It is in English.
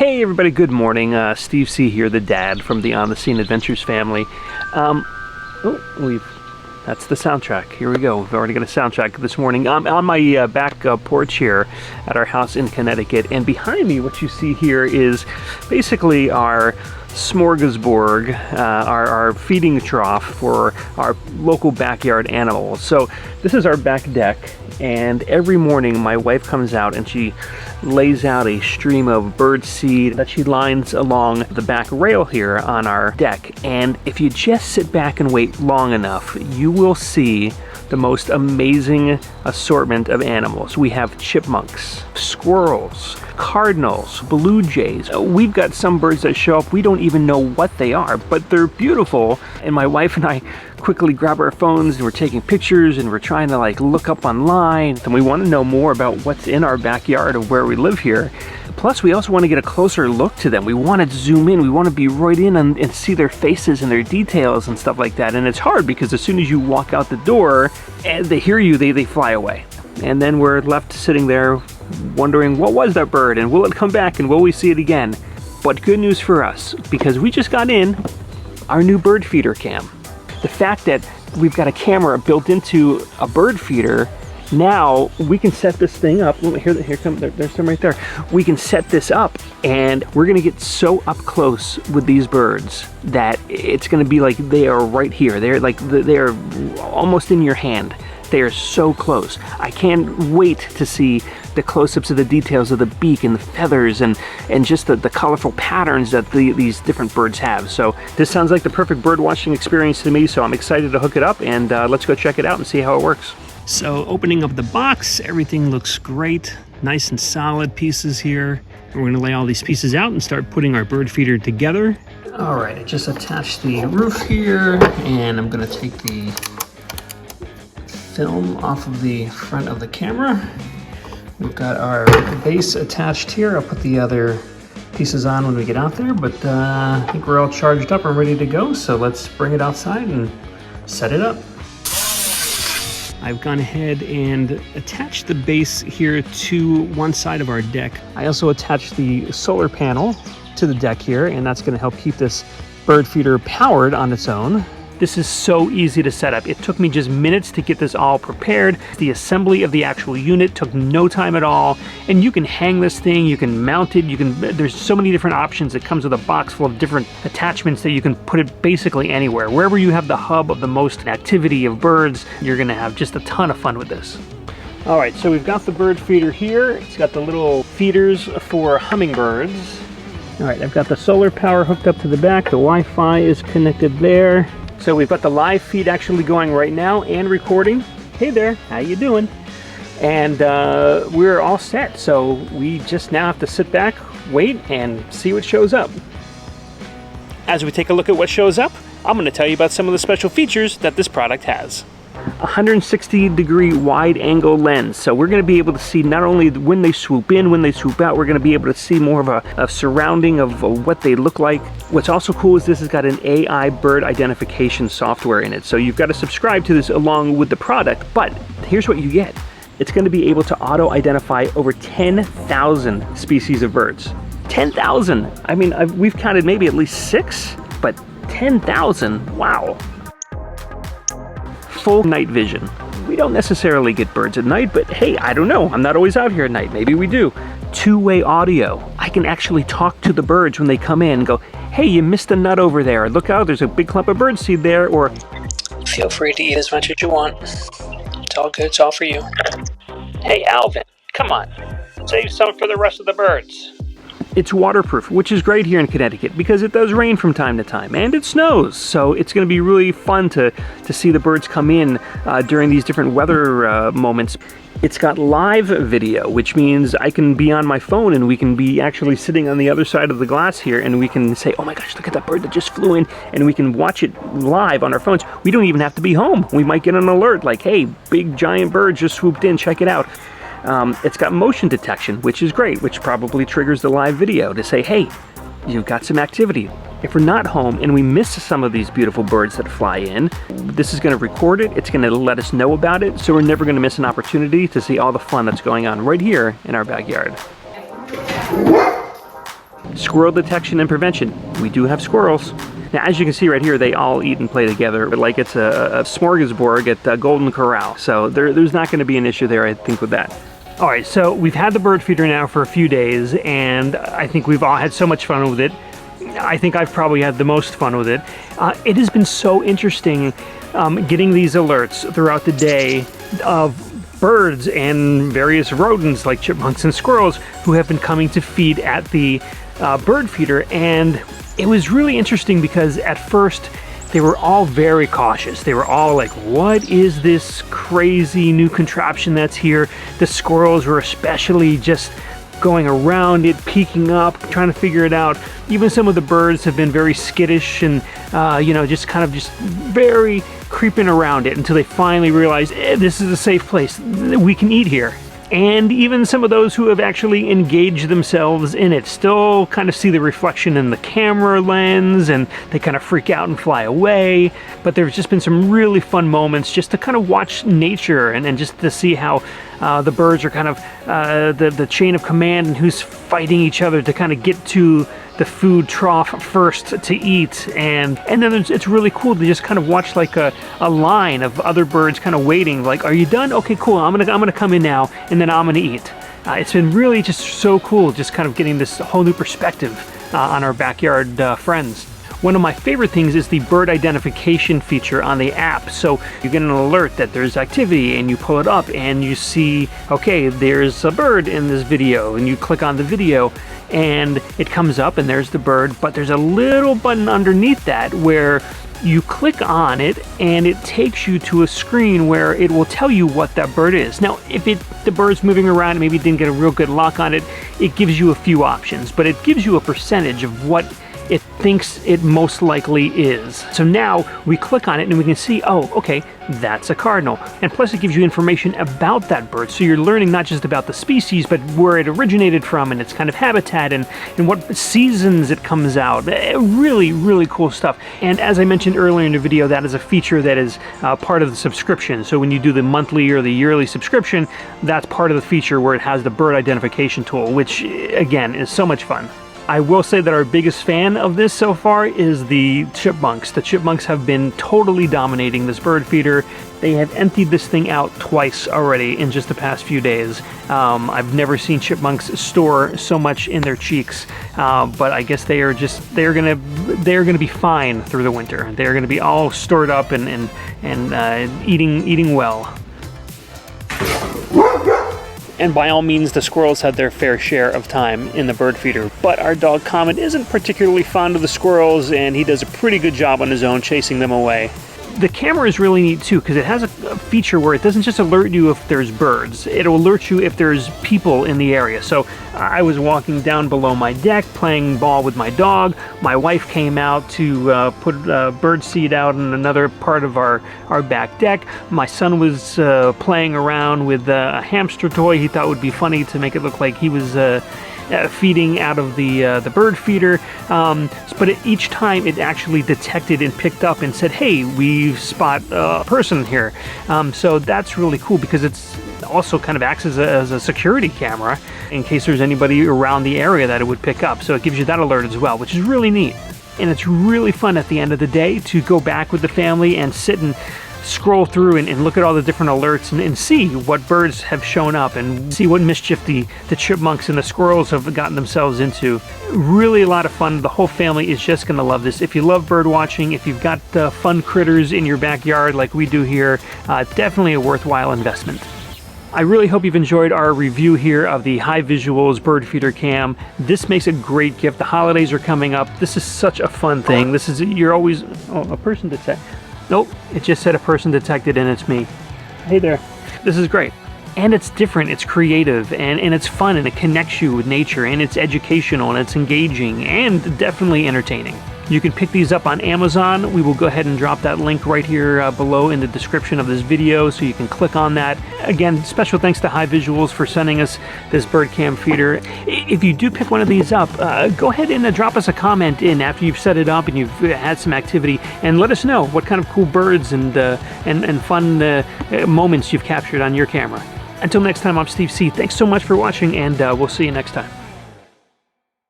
Hey everybody, good morning. Steve C here, the dad from the On the Scene Adventures family. That's the soundtrack. Here we go. We've already got a soundtrack this morning. I'm on my back porch here at our house in Connecticut, and behind me what you see here is basically our smorgasbord, our feeding trough for our local backyard animals. So this is our back deck, and every morning my wife comes out and she lays out a stream of bird seed that she lines along the back rail here on our deck. And if you just sit back and wait long enough, you will see the most amazing assortment of animals. We have chipmunks, squirrels, cardinals, blue jays. We've got some birds that show up, we don't even know what they are, but they're beautiful. And my wife and I quickly grab our phones and we're taking pictures and we're trying to look up online. And we want to know more about what's in our backyard of where we live here. Plus, we also want to get a closer look to them. We want to zoom in. We want to be right in and see their faces and their details and stuff like that. And it's hard because as soon as you walk out the door and they hear you, they fly away. And then we're left sitting there wondering, what was that bird? And will it come back? And will we see it again? But good news for us, because we just got in our new bird feeder cam. The fact that we've got a camera built into a bird feeder, now we can set this thing up. There's some right there. We can set this up and we're gonna get so up close with these birds that it's gonna be like they are right here. They're almost in your hand. They are so close. I can't wait to see the close-ups of the details of the beak and the feathers and just the colorful patterns that these different birds have. So this sounds like the perfect bird watching experience to me, so I'm excited to hook it up, and let's go check it out and see how it works. So opening up the box, everything looks great. Nice and solid pieces here. We're gonna lay all these pieces out and start putting our bird feeder together. All right, I just attached the roof here, and I'm gonna take the film off of the front of the camera. We've got our base attached here. I'll put the other pieces on when we get out there, but I think we're all charged up and ready to go, so let's bring it outside and set it up. I've gone ahead and attached the base here to one side of our deck. I also attached the solar panel to the deck here, and that's going to help keep this bird feeder powered on its own. This is so easy to set up. It took me just minutes to get this all prepared. The assembly of the actual unit took no time at all. And you can hang this thing, you can mount it, there's so many different options. It comes with a box full of different attachments that you can put it basically anywhere. Wherever you have the hub of the most activity of birds, you're gonna have just a ton of fun with this. All right, so we've got the bird feeder here. It's got the little feeders for hummingbirds. All right, I've got the solar power hooked up to the back. The Wi-Fi is connected there. So we've got the live feed actually going right now and recording. Hey there, how you doing? And we're all set. So we just now have to sit back, wait, and see what shows up. As we take a look at what shows up, I'm going to tell you about some of the special features that this product has. 160-degree wide angle lens, so we're going to be able to see not only when they swoop in, when they swoop out, we're going to be able to see more of a surrounding of what they look like. What's also cool is this has got an AI bird identification software in it, so you've got to subscribe to this along with the product, but here's what you get. It's going to be able to auto-identify over 10,000 species of birds. 10,000! I mean, we've counted maybe at least 6, but 10,000, wow. Full night vision. We don't necessarily get birds at night, but hey, I don't know. I'm not always out here at night. Maybe we do. Two-way audio. I can actually talk to the birds when they come in and go, hey, you missed a nut over there. Look out, there's a big clump of birdseed there, or feel free to eat as much as you want. It's all good, it's all for you. Hey, Alvin, come on. Save some for the rest of the birds. It's waterproof, which is great here in Connecticut because it does rain from time to time and it snows. So it's going to be really fun to see the birds come in during these different weather moments. It's got live video, which means I can be on my phone and we can be actually sitting on the other side of the glass here and we can say, oh my gosh, look at that bird that just flew in, and we can watch it live on our phones. We don't even have to be home. We might get an alert like, hey, big giant bird just swooped in, check it out. It's got motion detection, which is great, which probably triggers the live video to say, hey, you've got some activity. If we're not home and we miss some of these beautiful birds that fly in, this is going to record it, it's going to let us know about it, so we're never going to miss an opportunity to see all the fun that's going on right here in our backyard. squirrel detection and prevention. We do have squirrels. Now, as you can see right here, they all eat and play together, but like it's a smorgasbord at Golden Corral. So there's not going to be an issue there, I think, with that. All right, so we've had the bird feeder now for a few days, and I think we've all had so much fun with it. I think I've probably had the most fun with it. It has been so interesting getting these alerts throughout the day of birds and various rodents like chipmunks and squirrels who have been coming to feed at the bird feeder. And it was really interesting because at first they were all very cautious. They were all like, what is this crazy new contraption that's here? The squirrels were especially just going around it, peeking up, trying to figure it out. Even some of the birds have been very skittish and, you know, just very creeping around it until they finally realize, this is a safe place. We can eat here. And even some of those who have actually engaged themselves in it still kind of see the reflection in the camera lens and they kind of freak out and fly away. But there's just been some really fun moments just to kind of watch nature and just to see how the birds are kind of the chain of command and who's fighting each other to kind of get to the food trough first to eat. And then it's really cool to just kind of watch like a line of other birds kind of waiting, like, are you done? Okay, cool, I'm gonna come in now and then I'm gonna eat. It's been really just so cool just kind of getting this whole new perspective on our backyard friends. One of my favorite things is the bird identification feature on the app. So you get an alert that there's activity and you pull it up and you see, okay, there's a bird in this video, and you click on the video and it comes up and there's the bird, but there's a little button underneath that where you click on it and it takes you to a screen where it will tell you what that bird is. Now, if the bird's moving around and maybe didn't get a real good lock on it, it gives you a few options, but it gives you a percentage of what it thinks it most likely is. So now we click on it and we can see, oh, okay, that's a cardinal. And plus it gives you information about that bird. So you're learning not just about the species, but where it originated from and its kind of habitat and what seasons it comes out. Really, really cool stuff. And as I mentioned earlier in the video, that is a feature that is part of the subscription. So when you do the monthly or the yearly subscription, that's part of the feature where it has the bird identification tool, which again is so much fun. I will say that our biggest fan of this so far is the chipmunks. The chipmunks have been totally dominating this bird feeder. They have emptied this thing out twice already in just the past few days. I've never seen chipmunks store so much in their cheeks, but I guess they're gonna be fine through the winter. They're gonna be all stored up and eating well. And by all means, the squirrels had their fair share of time in the bird feeder. But our dog Comet isn't particularly fond of the squirrels, and he does a pretty good job on his own chasing them away. The camera is really neat too, because it has a feature where it doesn't just alert you if there's birds, it'll alert you if there's people in the area. So I was walking down below my deck playing ball with my dog. My wife came out to put bird seed out in another part of our back deck. My son was playing around with a hamster toy he thought would be funny to make it look like he was feeding out of the bird feeder, but each time it actually detected and picked up and said, hey, we spot a person here. So that's really cool because it's also kind of acts as a security camera in case there's anybody around the area that it would pick up. So it gives you that alert as well, which is really neat. And it's really fun at the end of the day to go back with the family and sit and scroll through and look at all the different alerts and see what birds have shown up and see what mischief the chipmunks and the squirrels have gotten themselves into. Really a lot of fun. The whole family is just going to love this. If you love bird watching, if you've got fun critters in your backyard like we do here, definitely a worthwhile investment. I really hope you've enjoyed our review here of the HiVisuals Bird Feeder Cam. This makes a great gift. The holidays are coming up. This is such a fun thing. This is, you're always, oh, a person detected. Nope, it just said a person detected and it's me. Hey there. This is great. And it's different, it's creative, and it's fun, and it connects you with nature, and it's educational, and it's engaging, and definitely entertaining. You can pick these up on Amazon. We will go ahead and drop that link right here below in the description of this video, so you can click on that. Again, special thanks to HiVisuals for sending us this bird cam feeder. If you do pick one of these up, go ahead and drop us a comment in after you've set it up and you've had some activity, and let us know what kind of cool birds and fun moments you've captured on your camera. Until next time, I'm Steve C. Thanks so much for watching, and we'll see you next time.